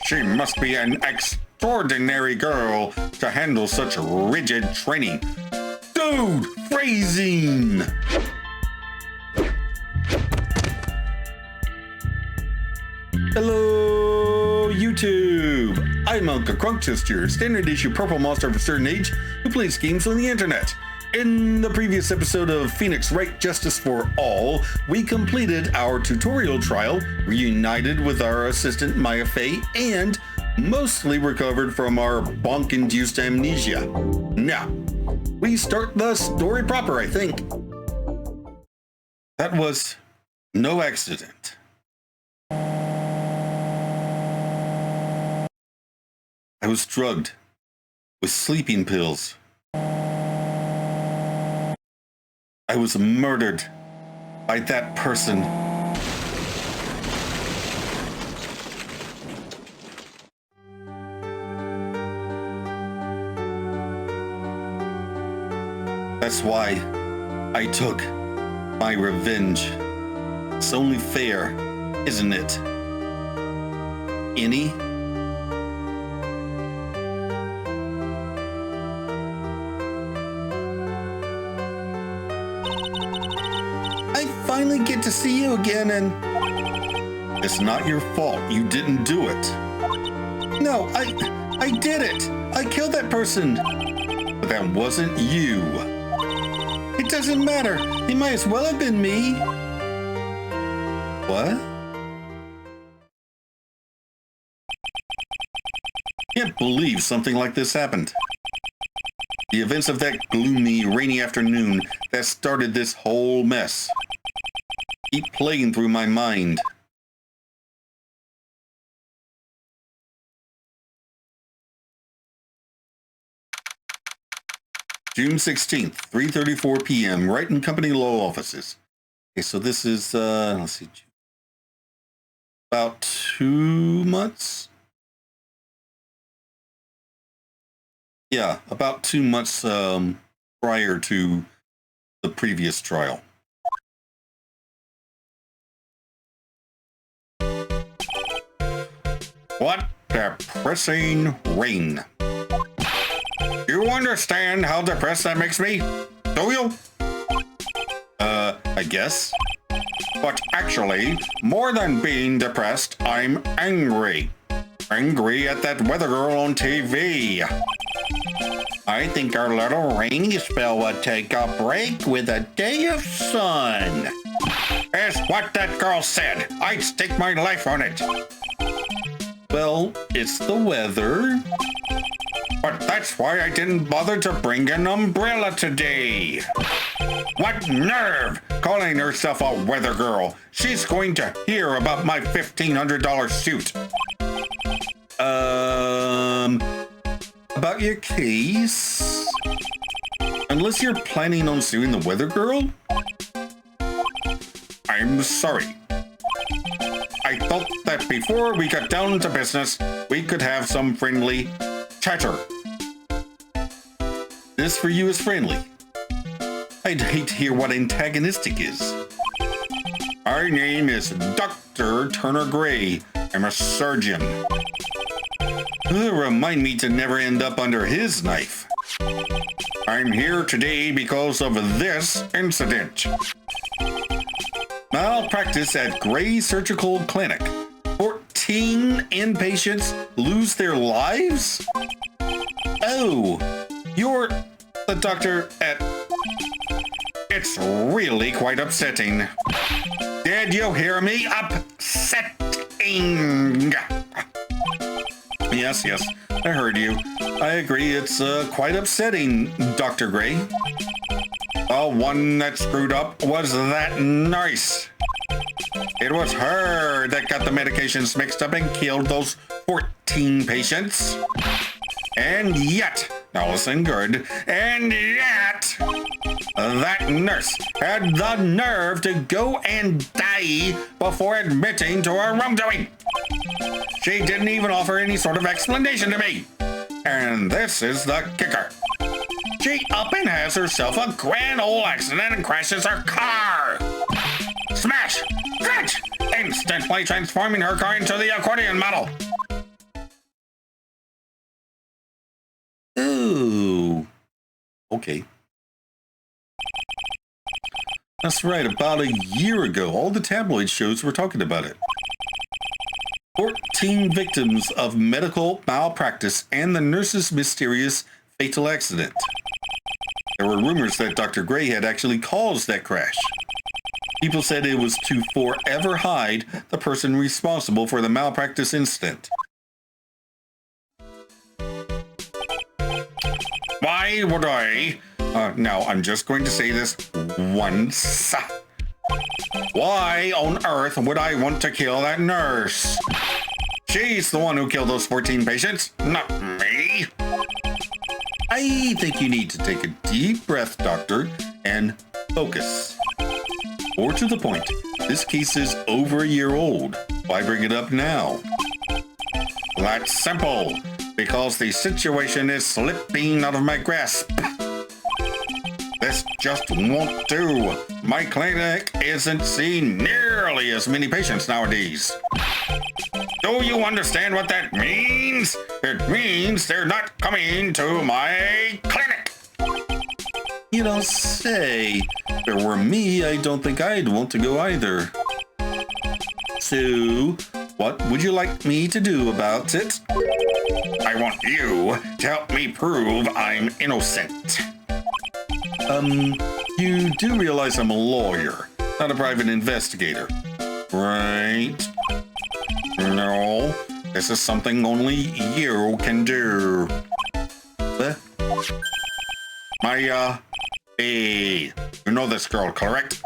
She must be an extraordinary girl to handle such rigid training. Dude, phrasing! Hello, YouTube! I'm Unca Crunk, just your standard issue purple monster of a certain age who plays games on the internet. In the previous episode of Phoenix Wright Justice for All, we completed our tutorial trial, reunited with our assistant Maya Fey, and mostly recovered from our bonk-induced amnesia. Now, we start the story proper, I think. That was no accident. I was drugged with sleeping pills. I was murdered by that person. That's why I took my revenge. It's only fair, isn't it? Any? Finally get to see you again, and it's not your fault you didn't do it. No, I did it. I killed that person. But that wasn't you. It doesn't matter. It might as well have been me. What? Can't believe something like this happened. The events of that gloomy, rainy afternoon that started this whole mess keep playing through my mind. June 16th, 3:34 p.m., Wright & Company Law Offices. Okay, so this is, let's see, about 2 months? Yeah, about 2 months prior to the previous trial. What depressing rain. You understand how depressed that makes me? Do you? I guess. But actually, more than being depressed, I'm angry. Angry at that weather girl on TV. I think our little rainy spell would take a break with a day of sun. That's what that girl said. I'd stake my life on it. Well, it's the weather. But that's why I didn't bother to bring an umbrella today. What nerve, calling herself a weather girl. She's going to hear about my $1,500 suit. About your case? Unless you're planning on suing the weather girl? I'm sorry. I thought that before we got down to business, we could have some friendly chatter. This for you is friendly. I'd hate to hear what antagonistic is. My name is Dr. Turner Gray. I'm a surgeon. Remind me to never end up under his knife. I'm here today because of this incident. Malpractice at Gray Surgical Clinic. 14 inpatients lose their lives? Oh, you're the doctor at... It's really quite upsetting. Did you hear me? Upsetting. Yes, I heard you. I agree, it's quite upsetting, Dr. Gray. The one that screwed up was that nurse. It was her that got the medications mixed up and killed those 14 patients. And yet, now listen good, and yet, that nurse had the nerve to go and die before admitting to her wrongdoing. She didn't even offer any sort of explanation to me. And this is the kicker. She up and has herself a grand old accident and crashes her car. Smash! Crash! Instantly transforming her car into the accordion model. Okay. That's right. About a year ago, all the tabloid shows were talking about it. 14 victims of medical malpractice and the nurse's mysterious fatal accident. There were rumors that Dr. Gray had actually caused that crash. People said it was to forever hide the person responsible for the malpractice incident. Why would I? Now, I'm just going to say this once. Why on earth would I want to kill that nurse? She's the one who killed those 14 patients, not me. I think you need to take a deep breath, Doctor, and focus. More to the point, this case is over a year old. Why bring it up now? That's simple. Because the situation is slipping out of my grasp. This just won't do. My clinic isn't seeing nearly as many patients nowadays. Do you understand what that means? It means they're not coming to my clinic. You don't say. If it were me, I don't think I'd want to go either. So, what would you like me to do about it? I want you to help me prove I'm innocent. You do realize I'm a lawyer, not a private investigator, right? No, this is something only you can do. Hey, you know this girl, correct?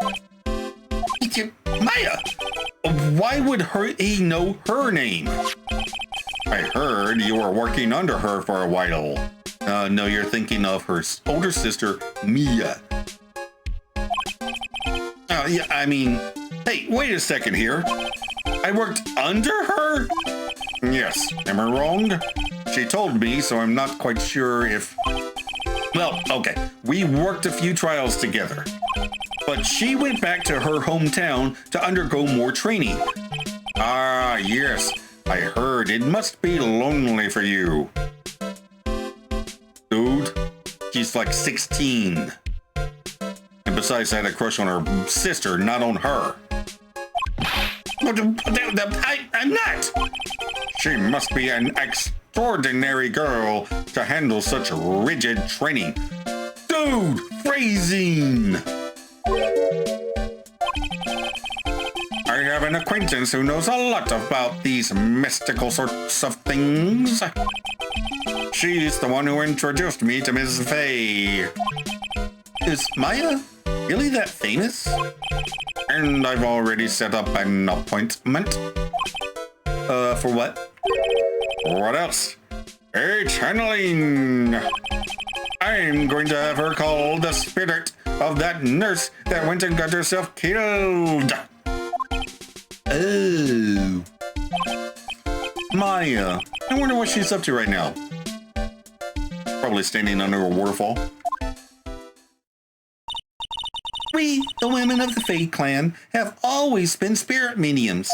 Maya! Why would he know her name? I heard you were working under her for a while. No, you're thinking of her older sister, Mia. Yeah, I mean, hey, wait a second here. I worked under her? Yes, am I wrong? She told me, so I'm not quite sure if... Well, okay, we worked a few trials together. But she went back to her hometown to undergo more training. Ah, yes. I heard it must be lonely for you. Dude, she's like 16. And besides, I had a crush on her sister, not on her. I'm not. She must be an extraordinary girl to handle such rigid training. Dude, phrasing. I have an acquaintance who knows a lot about these mystical sorts of things. She's the one who introduced me to Ms. Faye. Is Maya really that famous? And I've already set up an appointment. For what? What else? A channeling. I'm going to have her call the spirit of that nurse that went and got herself killed. Oh. Maya. I wonder what she's up to right now. Probably standing under a waterfall. We, the women of the Fae clan, have always been spirit mediums.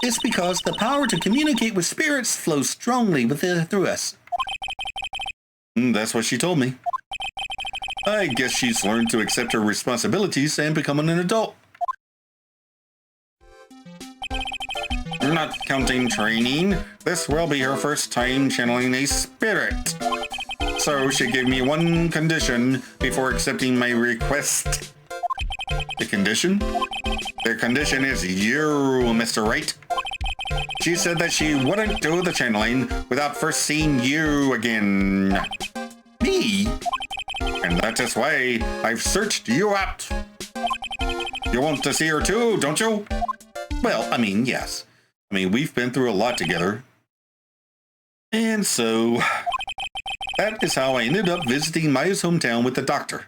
It's because the power to communicate with spirits flows strongly through us. That's what she told me. I guess she's learned to accept her responsibilities and become an adult. Not counting training, this will be her first time channeling a spirit. So she gave me one condition before accepting my request. The condition? The condition is you, Mr. Wright. She said that she wouldn't do the channeling without first seeing you again. Me? And that is why I've searched you out. You want to see her too, don't you? Well, I mean, yes. I mean, we've been through a lot together. And so, that is how I ended up visiting Maya's hometown with the doctor.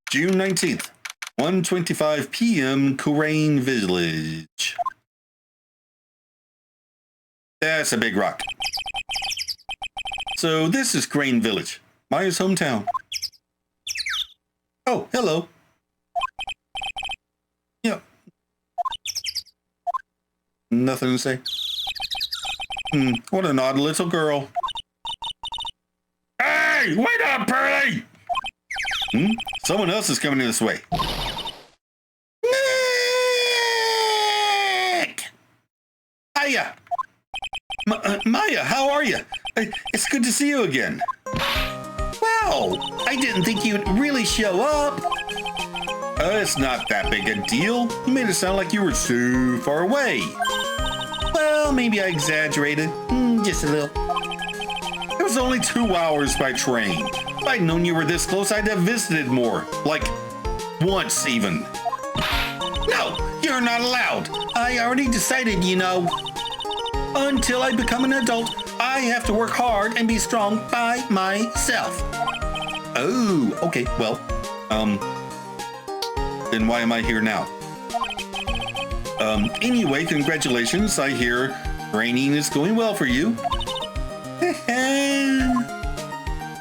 June 19th, 1:25 p.m., Crane Village. That's a big rock. So this is Crane Village, Maya's hometown. Oh, hello. Yeah. Nothing to say. What an odd little girl. Hey, wait up, Pearly! Someone else is coming this way. Nick! Hiya! Maya, how are you? It's good to see you again. Wow, I didn't think you'd really show up. It's not that big a deal. You made it sound like you were so far away. Well, maybe I exaggerated. Just a little. It was only 2 hours by train. If I'd known you were this close, I'd have visited more. Like, once even. No, you're not allowed. I already decided, you know. Until I become an adult, I have to work hard and be strong by myself. Oh, okay, well, then why am I here now? Anyway, congratulations. I hear training is going well for you.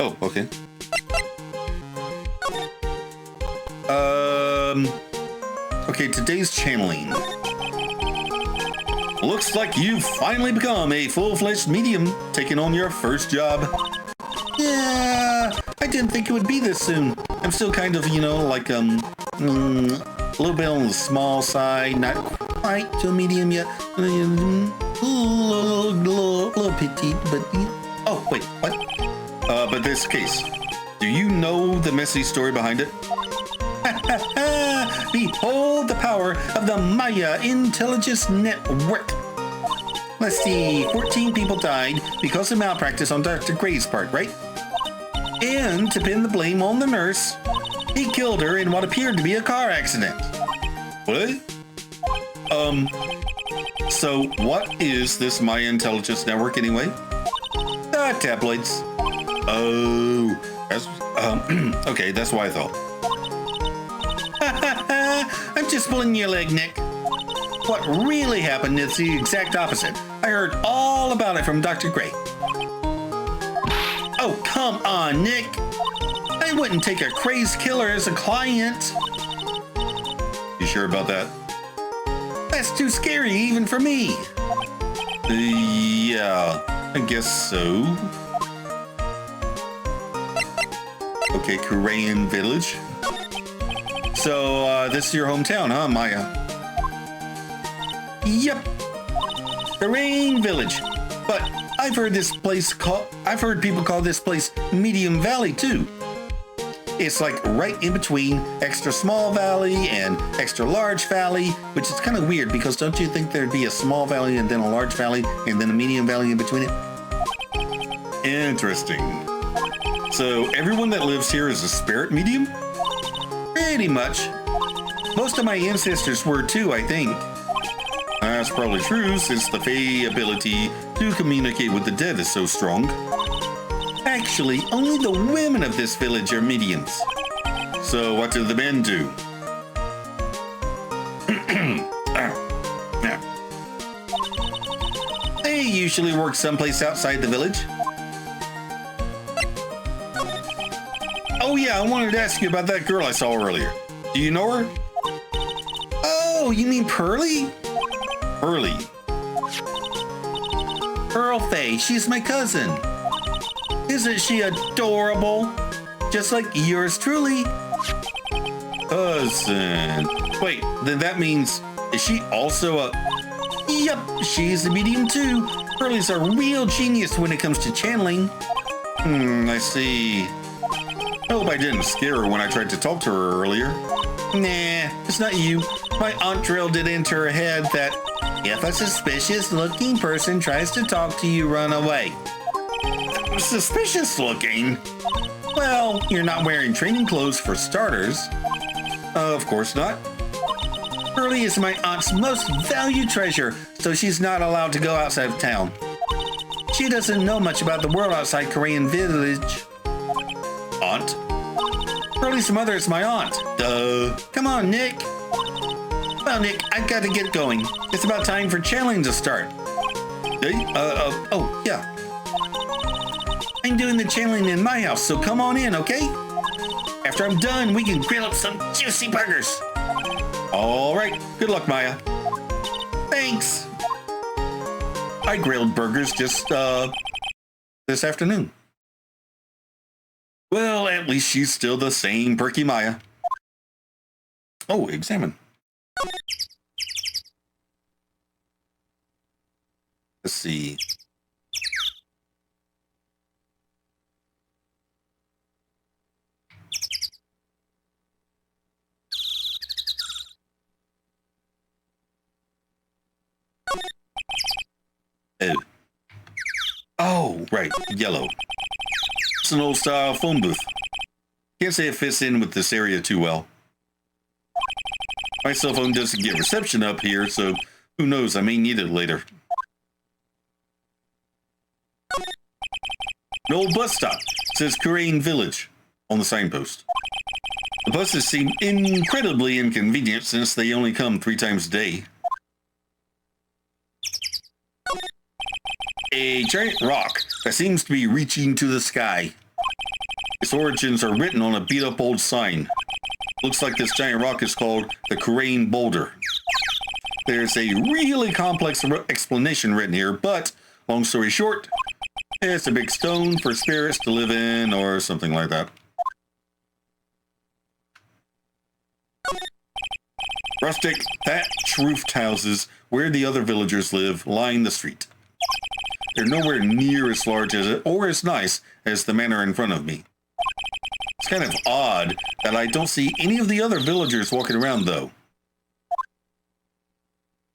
Oh, okay. Okay, today's channeling. Looks like you've finally become a full-fledged medium, taking on your first job. Yeah, I didn't think it would be this soon. I'm still kind of, you know, like, a little bit on the small side, not quite to a medium yet. A little petite, but, oh, wait, what? But this case, do you know the messy story behind it? Behold the power of the Maya Intelligence Network. Let's see, 14 people died because of malpractice on Dr. Gray's part, right? And to pin the blame on the nurse, he killed her in what appeared to be a car accident. What? So what is this Maya Intelligence Network anyway? Tabloids. Oh, that's, okay, that's why I thought. I'm just pulling your leg, Nick. What really happened is the exact opposite. I heard all about it from Dr. Gray. Oh, come on, Nick. I wouldn't take a crazed killer as a client. You sure about that? That's too scary even for me. Yeah, I guess so. Okay, Korean village. So, this is your hometown, huh, Maya? Yep. Korean village. But I've heard people call this place Medium Valley too. It's like right in between extra small valley and extra large valley, which is kind of weird because don't you think there'd be a small valley and then a large valley and then a medium valley in between it? Interesting. So everyone that lives here is a spirit medium? Pretty much. Most of my ancestors were too, I think. That's probably true since the Fae ability to communicate with the dead is so strong. Actually, only the women of this village are mediums. So what do the men do? They usually work someplace outside the village. Oh yeah, I wanted to ask you about that girl I saw earlier. Do you know her? Oh, you mean Pearly? Pearly. Pearl Faye, she's my cousin. Isn't she adorable? Just like yours truly. Cousin. Wait, then that means, is she also a... Yep, she's a medium too. Pearly's a real genius when it comes to channeling. I see. I hope I didn't scare her when I tried to talk to her earlier. Nah, it's not you. My aunt drilled it into her head that if a suspicious looking person tries to talk to you, run away. Suspicious looking? Well, you're not wearing training clothes for starters. Of course not. Pearly is my aunt's most valued treasure, so she's not allowed to go outside of town. She doesn't know much about the world outside Korean village. Aunt? Pearly's mother is my aunt. Duh. Come on, Nick. Well, Nick, I've got to get going. It's about time for channeling to start. Oh, yeah. I'm doing the channeling in my house, so come on in, okay? After I'm done, we can grill up some juicy burgers. All right. Good luck, Maya. Thanks. I grilled burgers just, this afternoon. Well, at least she's still the same Perky Maya. Oh, examine. Let's see. Oh. Oh, right, yellow. It's an old-style phone booth. Can't say it fits in with this area too well. My cell phone doesn't get reception up here, so who knows, I may need it later. An old bus stop. It says Crane Village on the signpost. The buses seem incredibly inconvenient since they only come 3 times a day. A giant rock that seems to be reaching to the sky. Its origins are written on a beat-up old sign. Looks like this giant rock is called the Crane Boulder. There's a really complex explanation written here, but long story short, it's a big stone for spirits to live in or something like that. Rustic, thatch roofed houses where the other villagers live line the street. They're nowhere near as large as or as nice as the manor in front of me. It's kind of odd that I don't see any of the other villagers walking around, though.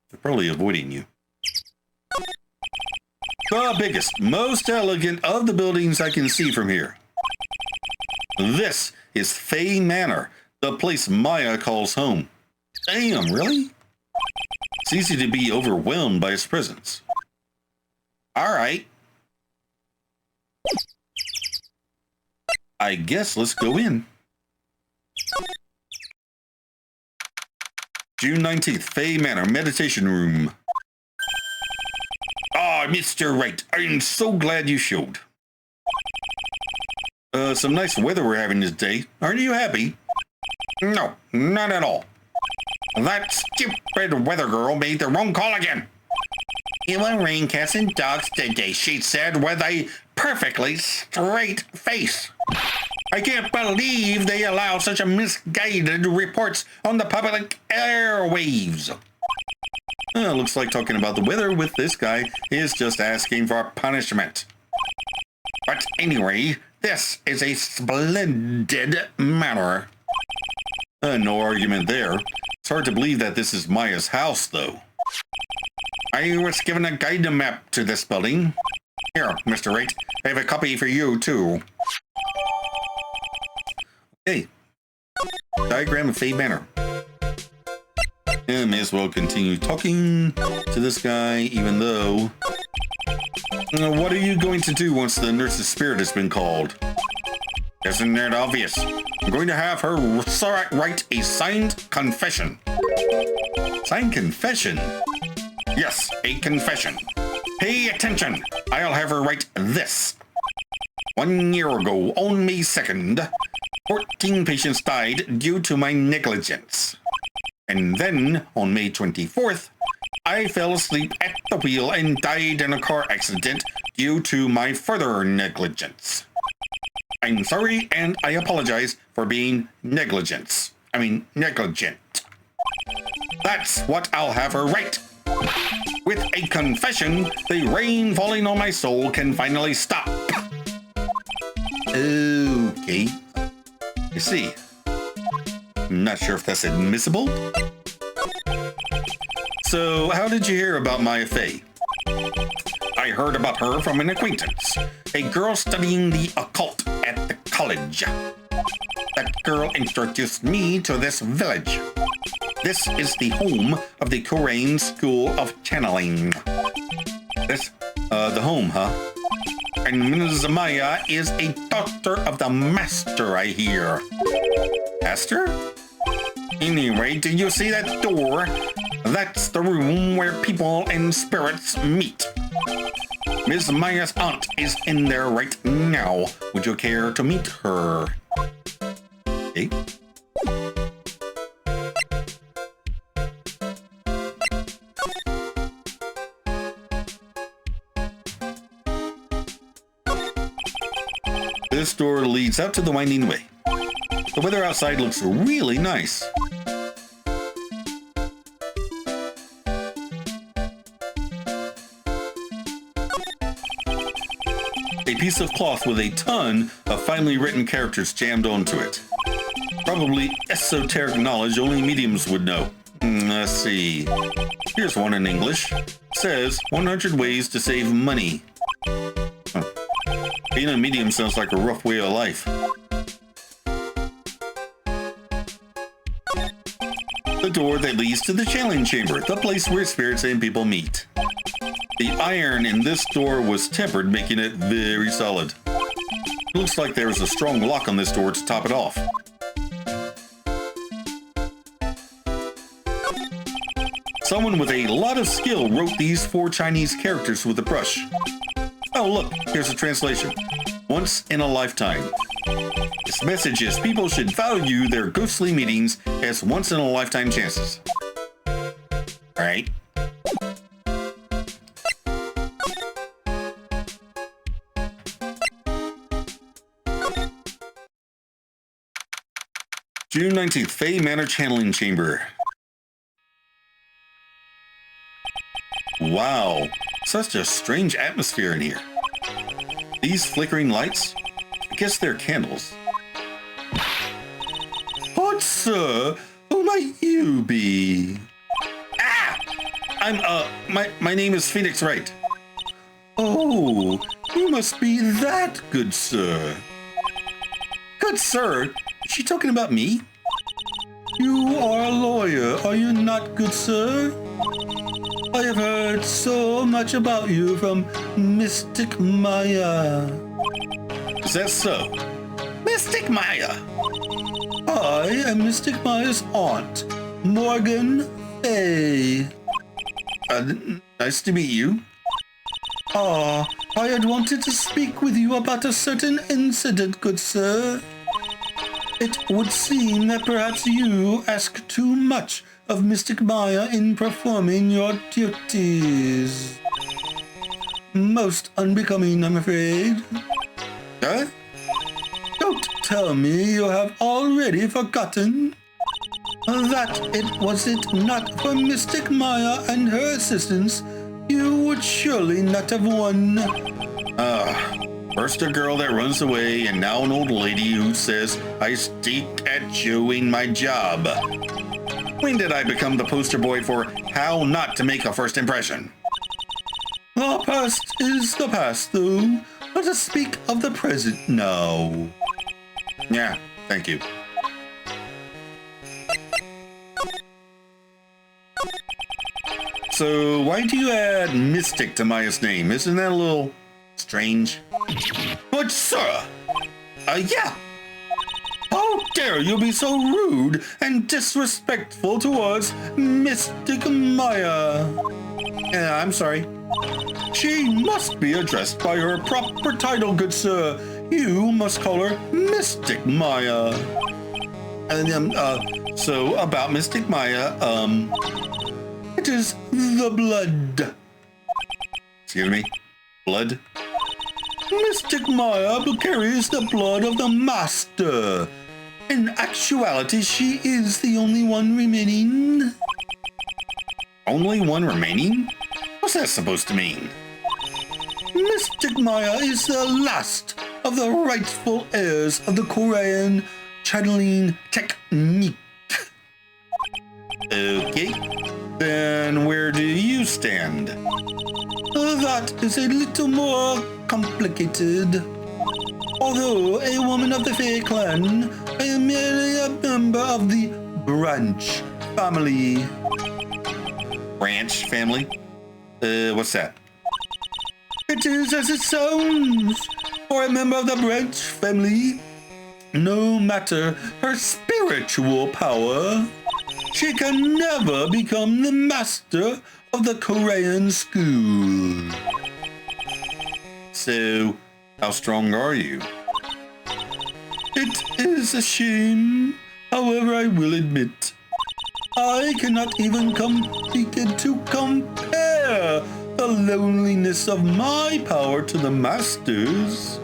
They're probably avoiding you. The biggest, most elegant of the buildings I can see from here. This is Fay Manor, the place Maya calls home. Damn, really? It's easy to be overwhelmed by its presence. All right. I guess let's go in. June 19th, Fay Manor, meditation room. Ah, Mr. Wright, I'm so glad you showed. Some nice weather we're having this day. Aren't you happy? No, not at all. That stupid weather girl made the wrong call again. It will rain cats and dogs today, she said with a perfectly straight face. I can't believe they allow such a misguided reports on the public airwaves. Looks like talking about the weather with this guy is just asking for punishment. But anyway, this is a splendid manor. No argument there. It's hard to believe that this is Maya's house, though. I was given a guide map to this building. Here, Mr. Wright, I have a copy for you, too. Okay. Diagram of Fay Manor. I may as well continue talking to this guy, even though... What are you going to do once the nurse's spirit has been called? Isn't it obvious? I'm going to have her write a signed confession. Signed confession? Yes, a confession. Pay attention. I'll have her write this. 1 year ago, on May 2nd, 14 patients died due to my negligence. And then, on May 24th, I fell asleep at the wheel and died in a car accident due to my further negligence. I'm sorry and I apologize for being negligent. That's what I'll have her write. With a confession, the rain falling on my soul can finally stop. Okay. You see. I'm not sure if that's admissible. So, how did you hear about Maya Fay? I heard about her from an acquaintance, a girl studying the occult at the college. That girl introduced me to this village. This is the home of the Crane School of Channeling. This, the home, huh? And Ms. Maya is a daughter of the master, I hear. Master? Anyway, do you see that door? That's the room where people and spirits meet. Ms. Maya's aunt is in there right now. Would you care to meet her? Okay. This door leads out to the winding way. The weather outside looks really nice. A piece of cloth with a ton of finely written characters jammed onto it. Probably esoteric knowledge only mediums would know. Let's see. Here's one in English. It says 100 ways to save money. Huh. Being a medium sounds like a rough way of life. The door that leads to the challenge chamber, the place where spirits and people meet. The iron in this door was tempered, making it very solid. Looks like there was a strong lock on this door to top it off. Someone with a lot of skill wrote these 4 Chinese characters with a brush. Oh look, here's a translation. Once in a lifetime. This message is people should value their ghostly meetings as once in a lifetime chances. Right? June 19th, Fey Manor Channeling Chamber. Wow, such a strange atmosphere in here. These flickering lights, I guess they're candles. What, sir? Who might you be? Ah! My name is Phoenix Wright. Oh, you must be that good, sir. Good, sir? Is she talking about me? You are a lawyer, are you not, good sir? I have heard so much about you from Mystic Maya. Is that so? Mystic Maya? I am Mystic Maya's aunt, Morgan Fay. Nice to meet you. I had wanted to speak with you about a certain incident, good sir. It would seem that perhaps you ask too much of Mystic Maya in performing your duties. Most unbecoming, I'm afraid. Huh? Don't tell me you have already forgotten that it not for Mystic Maya and her assistants, you would surely not have won. First a girl that runs away, and now an old lady who says I stink at doing my job. When did I become the poster boy for how not to make a first impression? The past is the past, though. Let us speak of the present now. Yeah, thank you. So, why do you add Mystic to Maya's name? Isn't that a little strange? But, sir! Yeah! How dare you be so rude and disrespectful towards Mystic Maya? I'm sorry. She must be addressed by her proper title, good sir. You must call her Mystic Maya. So about Mystic Maya, it is the blood. Excuse me? Blood? Mystic Maya carries the blood of the Master. In actuality, she is the only one remaining. Only one remaining? What's that supposed to mean? Mystic Maya is the last of the rightful heirs of the Korean channeling technique. Okay, then where do you stand? That is a little more complicated. Although a woman of the Fae clan, I am merely a member of the Branch family. Branch family? What's that? It is as it sounds. For a member of the Branch family, no matter her spiritual power, she can never become the master of the Korean school. So, how strong are you? It is a shame. However, I will admit, I cannot even begin to compare the loneliness of my power to the Master's.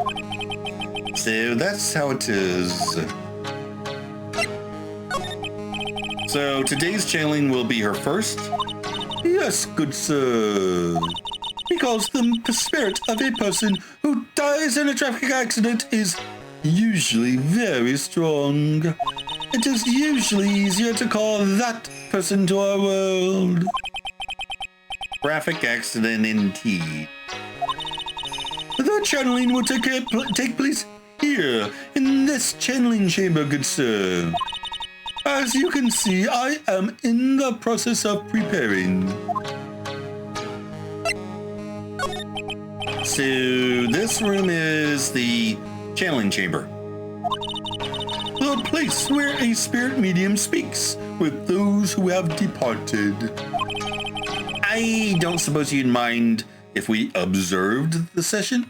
So that's how it is. So today's channeling will be her first? Yes, good sir. Because the spirit of a person who dies in a traffic accident is usually very strong. It is usually easier to call that person to our world. Traffic accident indeed. The channeling will take place here, in this channeling chamber, good sir. As you can see, I am in the process of preparing. So this room is the channeling chamber. The place where a spirit medium speaks with those who have departed. I don't suppose you'd mind if we observed the session?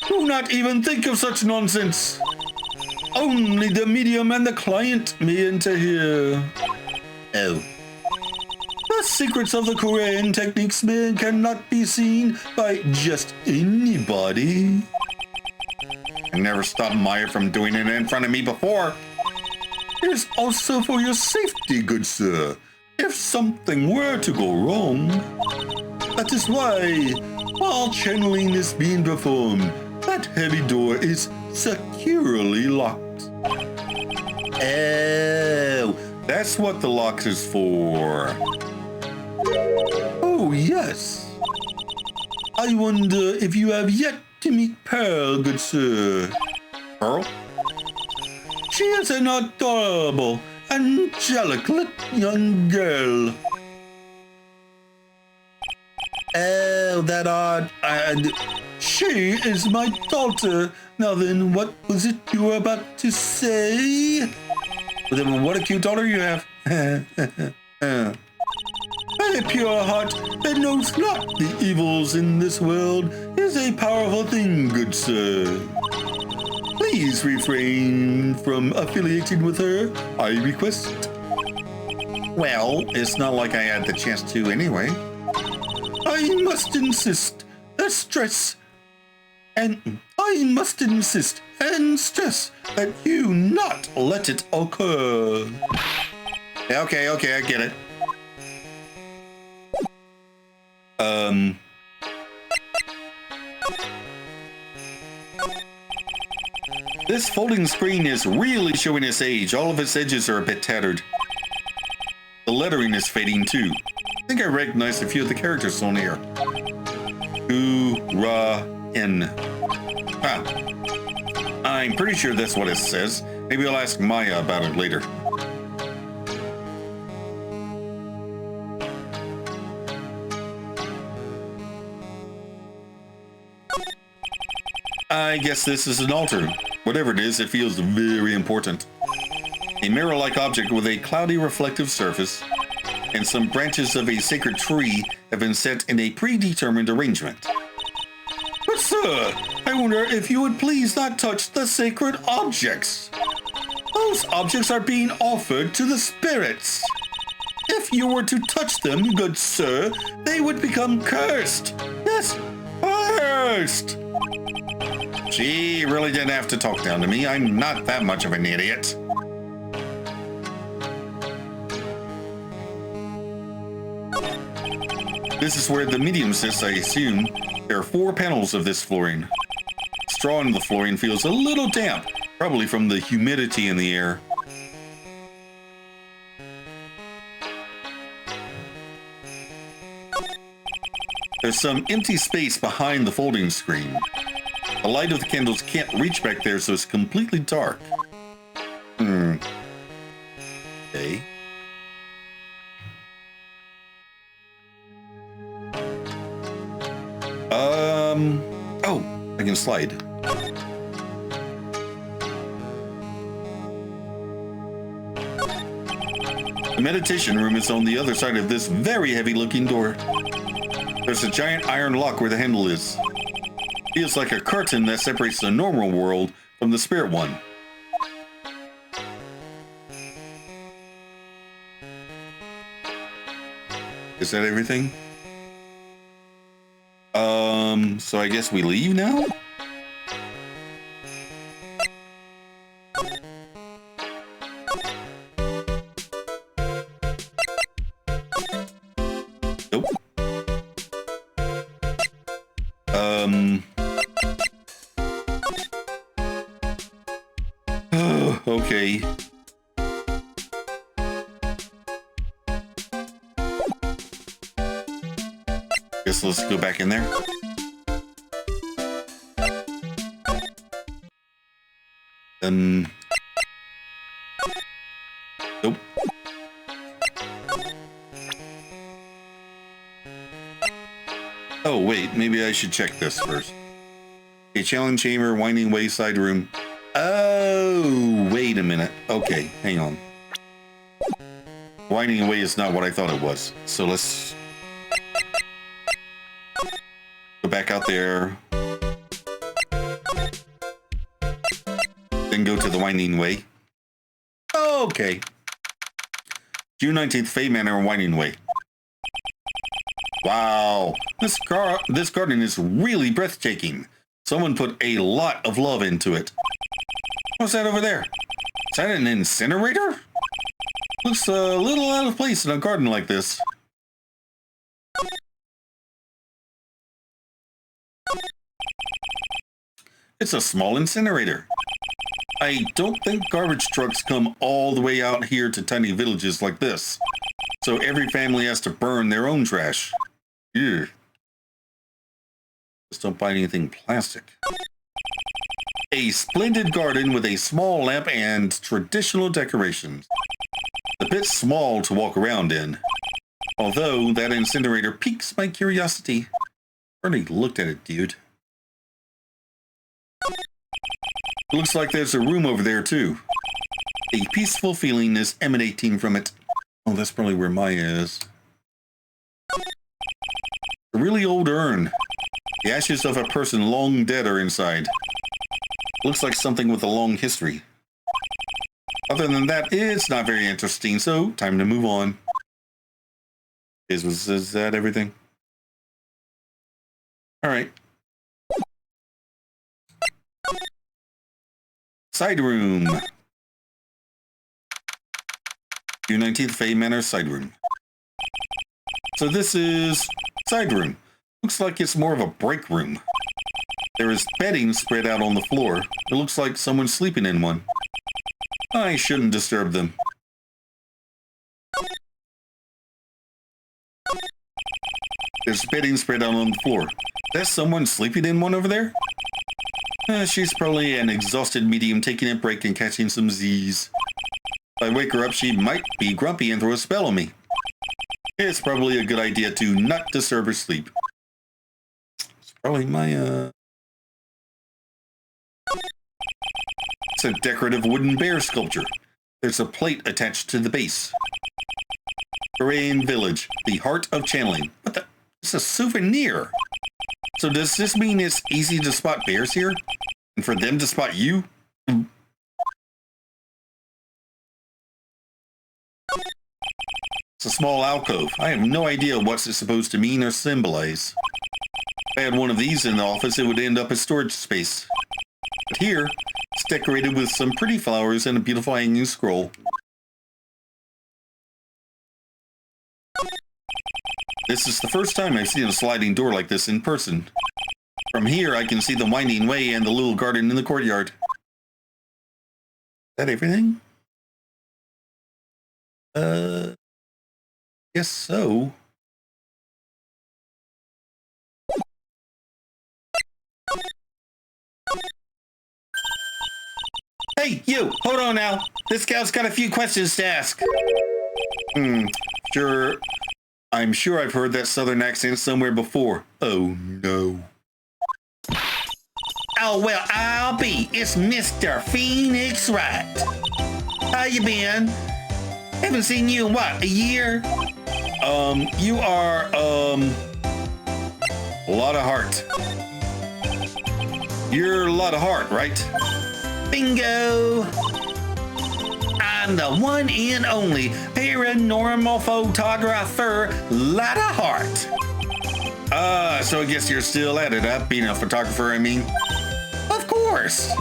Do not even think of such nonsense. Only the medium and the client may enter here. Oh. The secrets of the Korean techniques cannot be seen by just anybody. I never stopped Maya from doing it in front of me before. It is also for your safety, good sir, if something were to go wrong. That is why, while channeling is being performed, that heavy door is securely locked. Oh, that's what the lock is for. Oh, yes. I wonder if you have yet to meet Pearl, good sir. Pearl? She is an adorable, angelic young girl. Oh, that odd. She is my daughter. Now then, what was it you were about to say? What a cute daughter you have. A pure heart that knows not the evils in this world is a powerful thing, good sir. Please refrain from affiliating with her, I request. Well, it's not like I had the chance to anyway. I must insist and stress that you not let it occur. Okay, I get it. This folding screen is really showing its age. All of its edges are a bit tattered. The lettering is fading too. I think I recognize a few of the characters on here. U-Ra-N. Ah, I'm pretty sure that's what it says. Maybe I'll ask Maya about it later. I guess this is an altar. Whatever it is, it feels very important. A mirror-like object with a cloudy reflective surface and some branches of a sacred tree have been set in a predetermined arrangement. But sir, I wonder if you would please not touch the sacred objects. Those objects are being offered to the spirits. If you were to touch them, good sir, they would become cursed. Yes, cursed. She really didn't have to talk down to me. I'm not that much of an idiot. This is where the medium sits, I assume. There are 4 panels of this flooring. Straw in the flooring feels a little damp, probably from the humidity in the air. There's some empty space behind the folding screen. The light of the candles can't reach back there, so it's completely dark. Okay. Oh, I can slide. The meditation room is on the other side of this very heavy-looking door. There's a giant iron lock where the handle is. Feels like a curtain that separates the normal world from the spirit one. Is that everything? So I guess we leave now? Okay. Guess let's go back in there. Nope. Oh, wait, maybe I should check this first. A challenge chamber, winding way, side room. Oh, wait a minute. Okay, hang on. Winding away is not what I thought it was. So let's go back out there. Then go to the winding way. Okay. June 19th, Fay Manor, winding way. Wow, this garden is really breathtaking. Someone put a lot of love into it. What's that over there? Is that an incinerator? Looks a little out of place in a garden like this. It's a small incinerator. I don't think garbage trucks come all the way out here to tiny villages like this. So every family has to burn their own trash. Ew. Just don't buy anything plastic. A splendid garden with a small lamp and traditional decorations. A bit small to walk around in. Although that incinerator piques my curiosity. Already looked at it, dude. Looks like there's a room over there too. A peaceful feeling is emanating from it. Oh, that's probably where Maya is. A really old urn. The ashes of a person long dead are inside. Looks like something with a long history. Other than that, it's not very interesting, so time to move on. Is that everything? Alright. Side room. June 19th, Fay Manor, side room. So this is side room. Looks like it's more of a break room. There is bedding spread out on the floor. It looks like someone's sleeping in one. I shouldn't disturb them. There's bedding spread out on the floor. There's someone sleeping in one over there? She's probably an exhausted medium taking a break and catching some Z's. If I wake her up, she might be grumpy and throw a spell on me. It's probably a good idea to not disturb her sleep. It's probably my, It's a decorative wooden bear sculpture. There's a plate attached to the base. Terrain Village, the heart of channeling. What the? It's a souvenir. So does this mean it's easy to spot bears here? And for them to spot you? It's a small alcove. I have no idea what's it supposed to mean or symbolize. If I had one of these in the office, it would end up as storage space. But here, it's decorated with some pretty flowers and a beautiful hanging scroll. This is the first time I've seen a sliding door like this in person. From here, I can see the winding way and the little garden in the courtyard. Is that everything? Guess so. Hey, you! Hold on now. This gal's got a few questions to ask. Sure. I'm sure I've heard that southern accent somewhere before. Oh, no. Oh, well, I'll be. It's Mr. Phoenix Wright. How you been? Haven't seen you in, what, a year? You are, a lot of heart. You're a lot of heart, right? Bingo! I'm the one and only paranormal photographer, lot of heart. So I guess you're still at it, huh? Being a photographer, I mean. Of course.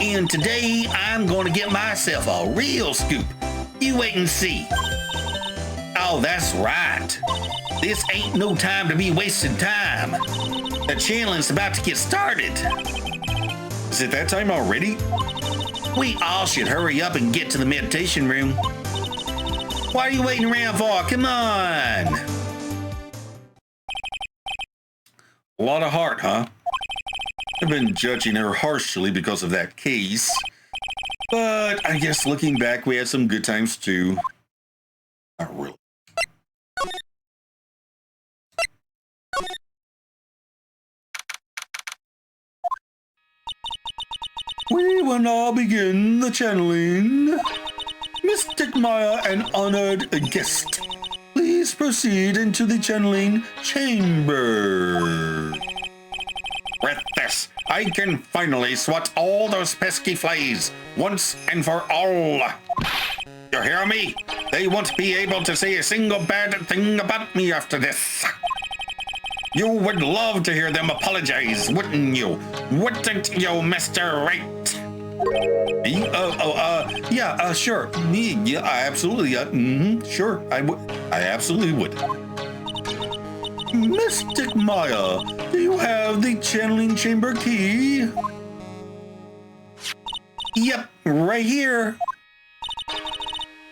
And today, I'm gonna get myself a real scoop. You wait and see. Oh, that's right. This ain't no time to be wasting time. The challenge about to get started. Is it that time already? We all should hurry up and get to the meditation room. What are you waiting around for? Come on. A lot of heart, huh? I've been judging her harshly because of that case. But I guess looking back, we had some good times too. Not really. We will now begin the channeling. Mystic Maya, an honored guest, please proceed into the channeling chamber. With this, I can finally swat all those pesky flies once and for all. You hear me? They won't be able to say a single bad thing about me after this. You would love to hear them apologize, wouldn't you? Wouldn't you, Mr. Wright? Me? Yeah, sure. Me? Yeah, I absolutely, sure, I would. I absolutely would. Mystic Maya, do you have the channeling chamber key? Yep, right here.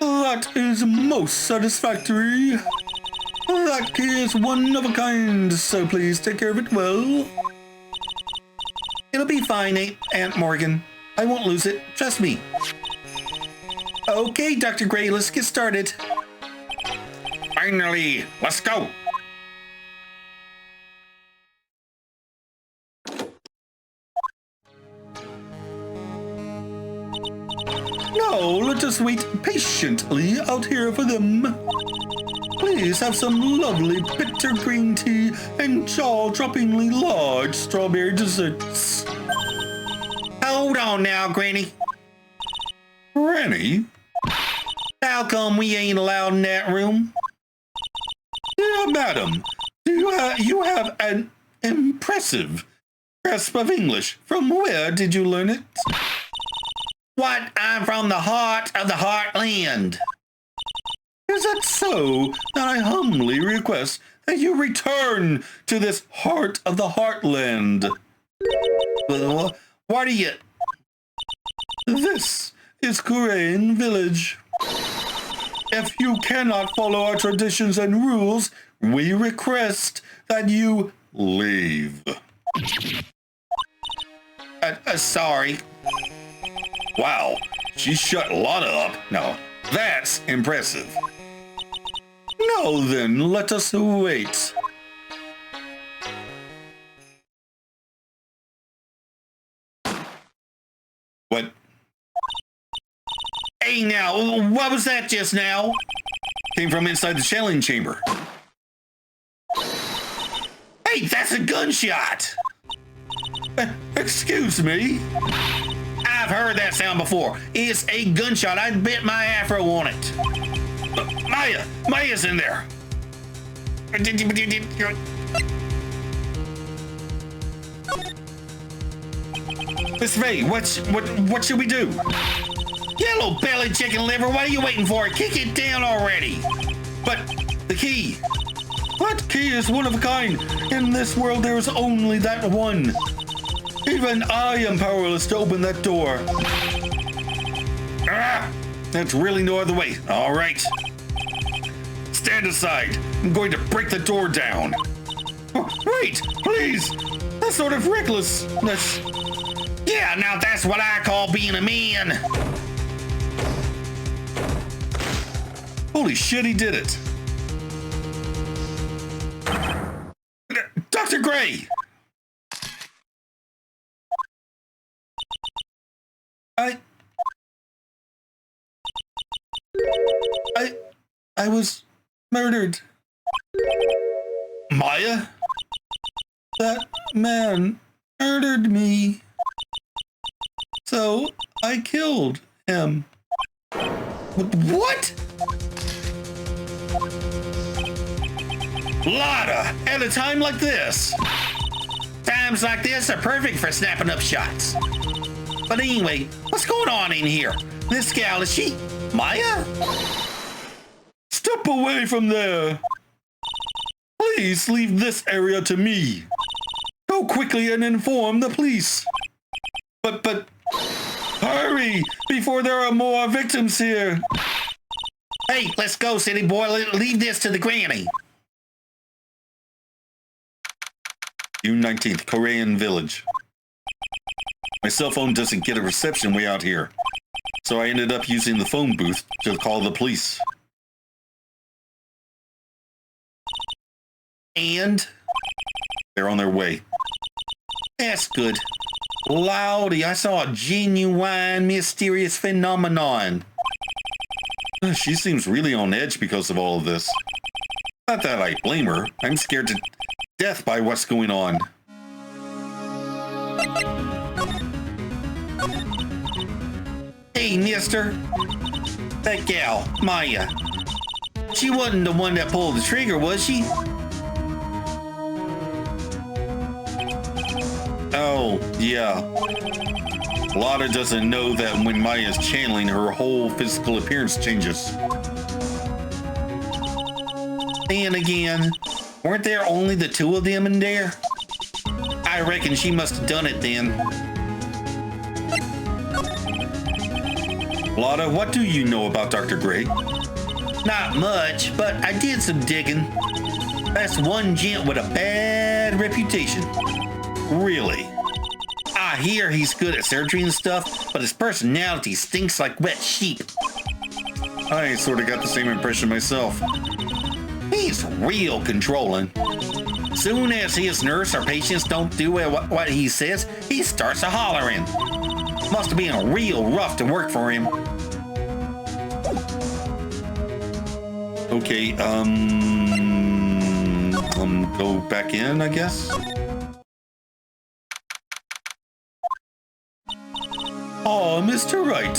That is most satisfactory. That key is one of a kind, so please take care of it well. It'll be fine, Aunt Morgan. I won't lose it, trust me. Okay, Dr. Gray, let's get started. Finally, let's go. Now, let us wait patiently out here for them. Please have some lovely bitter green tea and jaw-droppingly large strawberry desserts. Hold on now, Granny. Granny? How come we ain't allowed in that room? Yeah, madam. You have an impressive grasp of English. From where did you learn it? What? I'm from the heart of the heartland. Is it so that I humbly request that you return to this heart of the heartland? What are you? This is Kurain Village. If you cannot follow our traditions and rules, we request that you leave. Sorry. Wow, she shut Lana up. Now, that's impressive. Now then, let us wait. What? Hey now, what was that just now? Came from inside the channeling chamber. Hey, that's a gunshot! Excuse me? I've heard that sound before. It's a gunshot. I bet my afro on it. Maya's in there. Miss Faye, what should we do? Yellow belly chicken liver, what are you waiting for? Kick it down already. But the key. That key is one of a kind. In this world, there is only that one. Even I am powerless to open that door. That's really no other way. All right. Stand aside. I'm going to break the door down. Oh, wait, please. That's sort of recklessness. Yeah, now that's what I call being a man. Holy shit, he did it. Dr. Gray! I was murdered. Maya? That man murdered me. So I killed him. What? Lotta, at a time like this. Times like this are perfect for snapping up shots. But anyway, what's going on in here? This gal, is she Maya? Step away from there. Please leave this area to me. Go quickly and inform the police. But, hurry, before there are more victims here. Hey, let's go, city boy. Leave this to the granny. June 19th, Korean Village. My cell phone doesn't get a reception way out here, so I ended up using the phone booth to call the police. And? They're on their way. That's good. Lordy, I saw a genuine mysterious phenomenon. She seems really on edge because of all of this. Not that I blame her. I'm scared to death by what's going on. Hey, mister. That gal, Maya. She wasn't the one that pulled the trigger, was she? Oh, yeah. Lotta doesn't know that when Maya's channeling, her whole physical appearance changes. Then again, weren't there only the two of them in there? I reckon she must have done it then. Lotta, what do you know about Dr. Gray? Not much, but I did some digging. That's one gent with a bad reputation. Really? I hear he's good at surgery and stuff, but his personality stinks like wet sheep. I sort of got the same impression myself. He's real controlling. Soon as his nurse or patients don't do what he says, he starts a hollering. Must have been real rough to work for him. Okay, go back in, I guess? Oh, Mr. Wright.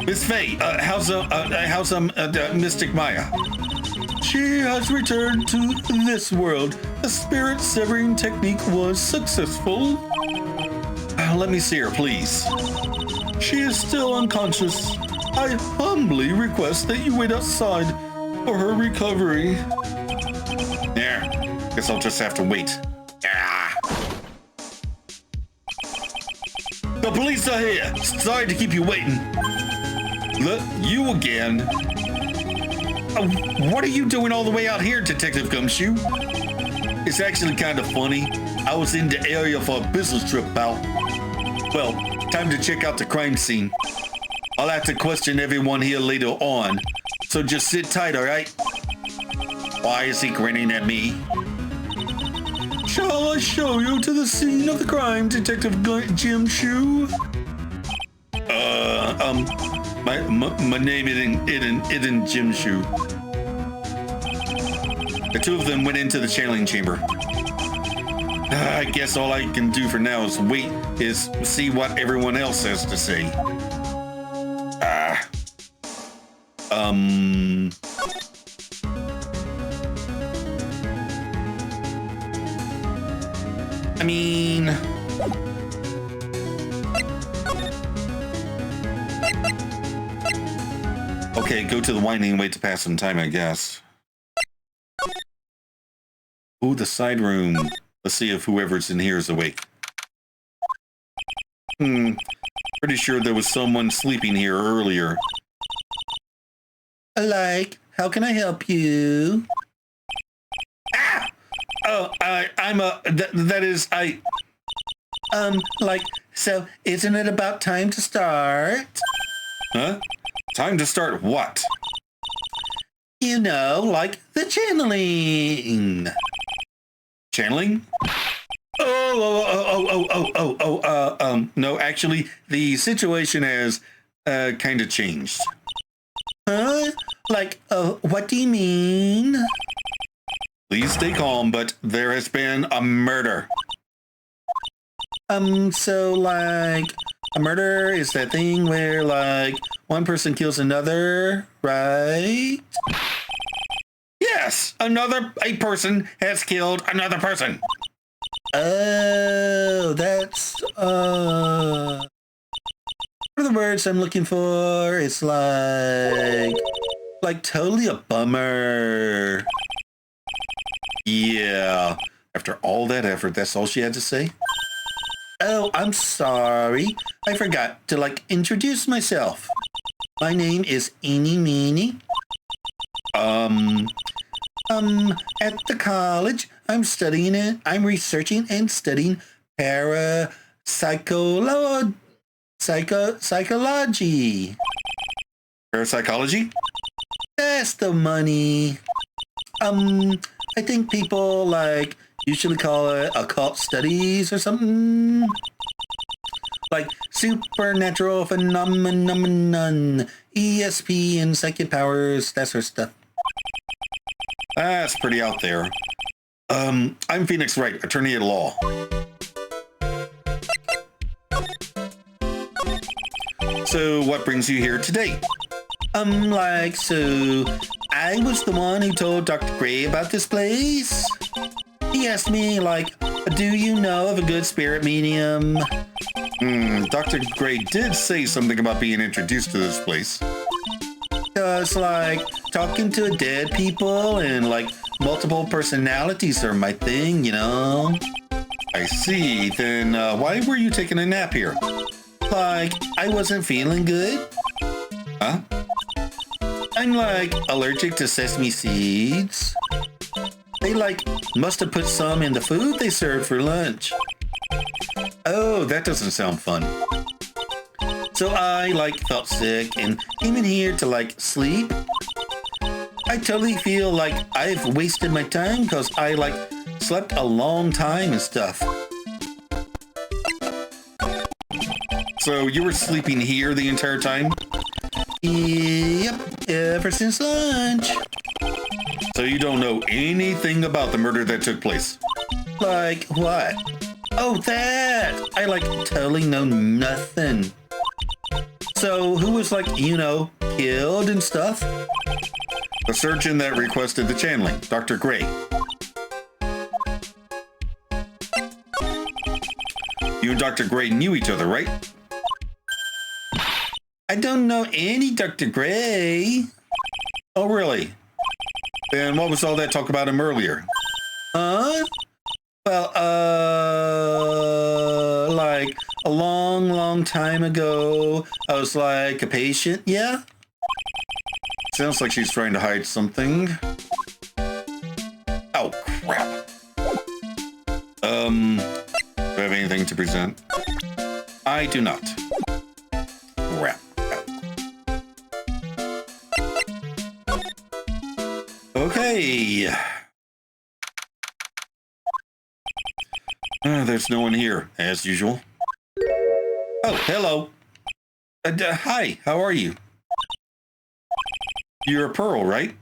Miss Faye, how's Mystic Maya? She has returned to this world. The spirit severing technique was successful. Let me see her, please. She is still unconscious. I humbly request that you wait outside for her recovery. There, guess I'll just have to wait. The police are here. Sorry to keep you waiting. Look, you again. What are you doing all the way out here, Detective Gumshoe? It's actually kind of funny. I was in the area for a business trip, pal. Well, time to check out the crime scene. I'll have to question everyone here later on, so just sit tight, all right? Why is he grinning at me? Shall I show you to the scene of the crime, Detective Jim Shoe? My name isn't Jim Shoe. The two of them went into the channeling chamber. I guess all I can do for now is see what everyone else has to say. I mean... Okay, go to the winding and wait to pass some time, I guess. Ooh, the side room. Let's see if whoever's in here is awake. Pretty sure there was someone sleeping here earlier. Like, how can I help you? Ah! Oh, So isn't it about time to start? Huh? Time to start what? You know, like the channeling. Channeling? No, actually, the situation has, kind of changed. Huh? Like, what do you mean? Please stay calm, but there has been a murder. So, like, a murder is that thing where, like, one person kills another, right? Yes, a person has killed another person. Oh, that's, what are the words I'm looking for? It's like totally a bummer. Yeah, After all that effort, that's all she had to say? Oh, I'm sorry. I forgot to, introduce myself. My name is Eeny Meeny. At the college, I'm studying it. I'm researching and studying psychology. Parapsychology? That's the money. I think people, usually call it occult studies or something. Like supernatural phenomenon, ESP and psychic powers, that sort of stuff. That's pretty out there. I'm Phoenix Wright, attorney at law. So what brings you here today? So I was the one who told Dr. Gray about this place. He asked me, do you know of a good spirit medium? Dr. Gray did say something about being introduced to this place. Because, talking to dead people and, multiple personalities are my thing, you know? I see. Then why were you taking a nap here? I wasn't feeling good. Huh? I'm, allergic to sesame seeds. They, must have put some in the food they served for lunch. Oh, that doesn't sound fun. So I, felt sick and came in here to, sleep. I totally feel like I've wasted my time because I, slept a long time and stuff. So you were sleeping here the entire time? Yep, ever since lunch. So you don't know anything about the murder that took place? Like what? Oh, that! I totally know nothing. So who was killed and stuff? The surgeon that requested the channeling, Dr. Gray. You and Dr. Gray knew each other, right? I don't know any Dr. Gray. Oh, really? Then what was all that talk about him earlier? Huh? Well, a long, long time ago, I was a patient, yeah? Sounds like she's trying to hide something. Oh, crap. Do you have anything to present? I do not. Crap. Okay. There's no one here, as usual. Oh, hello. Hi, how are you? You're a Pearl, right?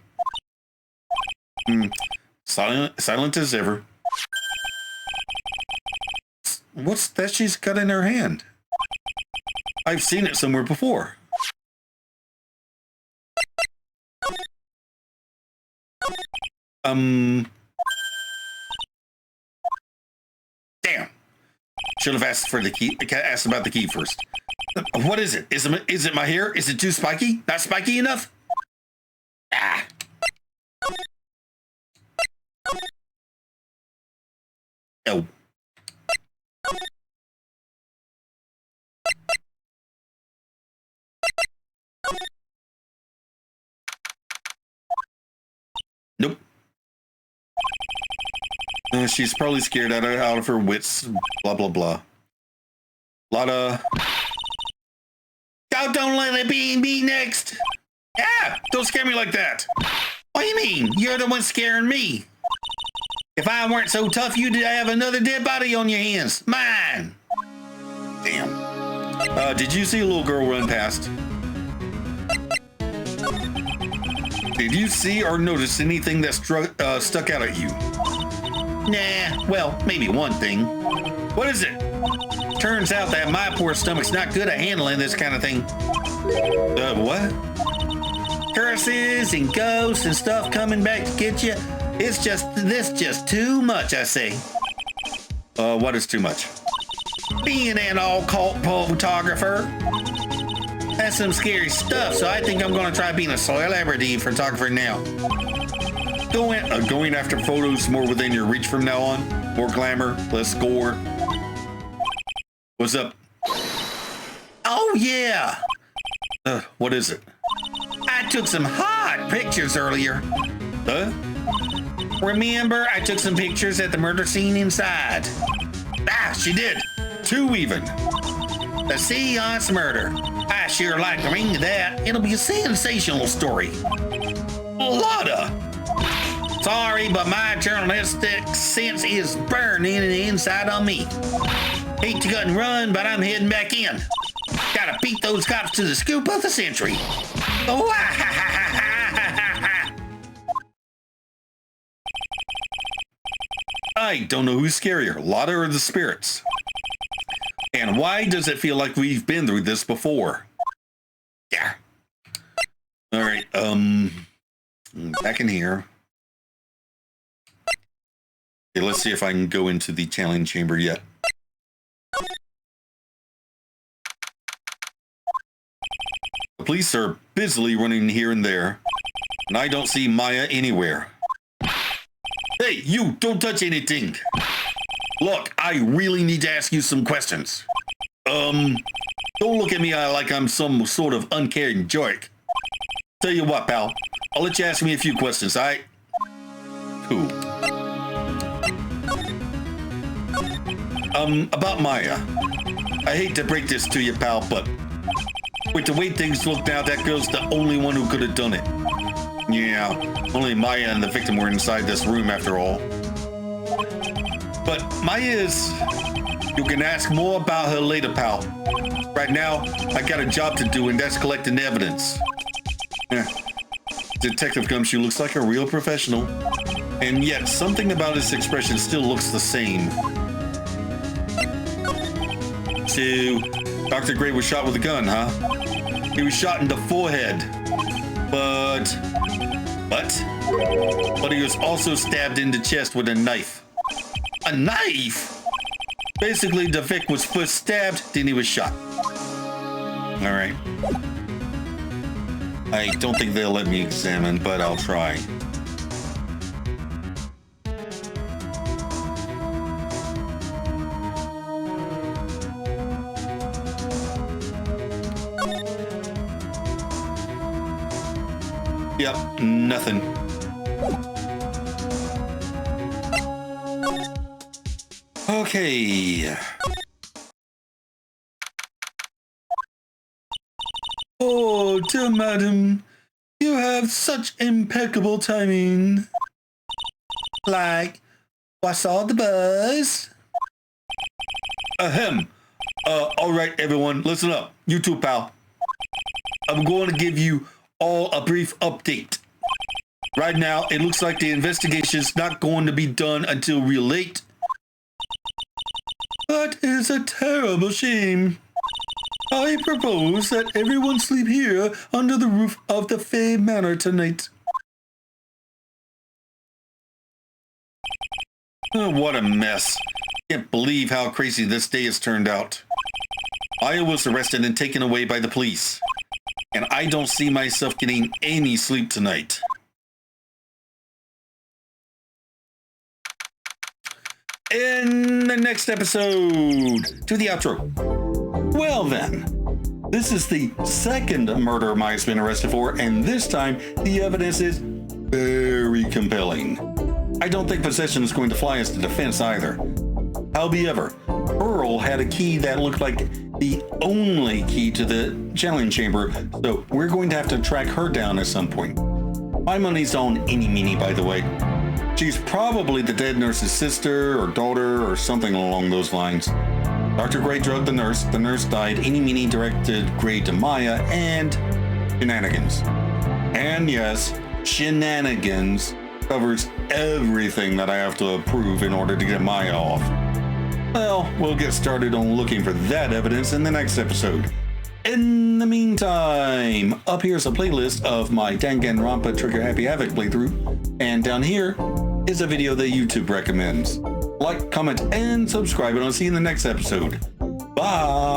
Silent as ever. What's that she's got in her hand? I've seen it somewhere before. Damn. Should have asked for the key. Asked about the key first. What is it? Is it my hair? Is it too spiky? Not spiky enough? Ah. Oh. Nope. She's probably scared out of her wits. Blah, blah, blah. Lot of... Don't let it be me next. Yeah, don't scare me like that. What do you mean? You're the one scaring me. If I weren't so tough, you'd have another dead body on your hands. Mine. Damn. Did you see a little girl run past? Did you see or notice anything that stuck out at you? Nah, well, maybe one thing. What is it? Turns out that my poor stomach's not good at handling this kind of thing. What? Curses and ghosts and stuff coming back to get you. This just too much, I say. What is too much? Being an occult photographer. That's some scary stuff, so I think I'm going to try being a celebrity photographer now. Going after photos more within your reach from now on? More glamour, less gore. What's up? Oh, yeah. What is it? I took some hot pictures earlier. Huh? Remember, I took some pictures at the murder scene inside. Ah, she did. 2 even. The seance murder. I sure like the ring of that. It'll be a sensational story. Lotta. Sorry, but my journalistic sense is burning inside on me. Hate to cut and run, but I'm heading back in. Gotta beat those cops to the scoop of the century. Oh, I don't know who's scarier, Lotta or the spirits. And why does it feel like we've been through this before? Yeah. All right, back in here. Okay, let's see if I can go into the challenge chamber yet. The police are busily running here and there, and I don't see Maya anywhere. Hey, you, don't touch anything. Look, I really need to ask you some questions. Don't look at me like I'm some sort of uncaring jerk. Tell you what, pal, I'll let you ask me a few questions, all right? Cool. About Maya. I hate to break this to you, pal, but with the way things look now, that girl's the only one who could have done it. Yeah, only Maya and the victim were inside this room after all. But Maya is... You can ask more about her later, pal. Right now, I got a job to do, and that's collecting evidence. Detective Gumshoe looks like a real professional, and yet something about his expression still looks the same. So, Dr. Gray was shot with a gun, huh? He was shot in the forehead. But he was also stabbed in the chest with a knife. a knife? Basically, the Vic was first stabbed, then he was shot. All right. I don't think they'll let me examine, but I'll try. Yep, nothing. Okay. Oh, dear madam, you have such impeccable timing. Like, what's all the buzz? Ahem. All right, everyone, listen up. You too, pal. I'm going to give you all a brief update. Right now, it looks like the investigation's not going to be done until real late. That is a terrible shame. I propose that everyone sleep here under the roof of the Fay Manor tonight. Oh, what a mess. Can't believe how crazy this day has turned out. Maya was arrested and taken away by the police, and I don't see myself getting any sleep tonight. In the next episode, to the outro. Well then, this is the second murder Maya's been arrested for, and this time the evidence is very compelling. I don't think possession is going to fly as the defense either. However, Pearl had a key that looked like the only key to the challenge chamber, so we're going to have to track her down at some point. My money's on Eeny Meeny, by the way. She's probably the dead nurse's sister or daughter or something along those lines. Dr. Gray drugged the nurse died, Eeny Meeny directed Gray to Maya, and shenanigans. And yes, shenanigans covers everything that I have to approve in order to get Maya off. Well, we'll get started on looking for that evidence in the next episode. In the meantime, up here's a playlist of my Danganronpa Trigger Happy Havoc playthrough, and down here is a video that YouTube recommends. Like, comment, and subscribe, and I'll see you in the next episode. Bye!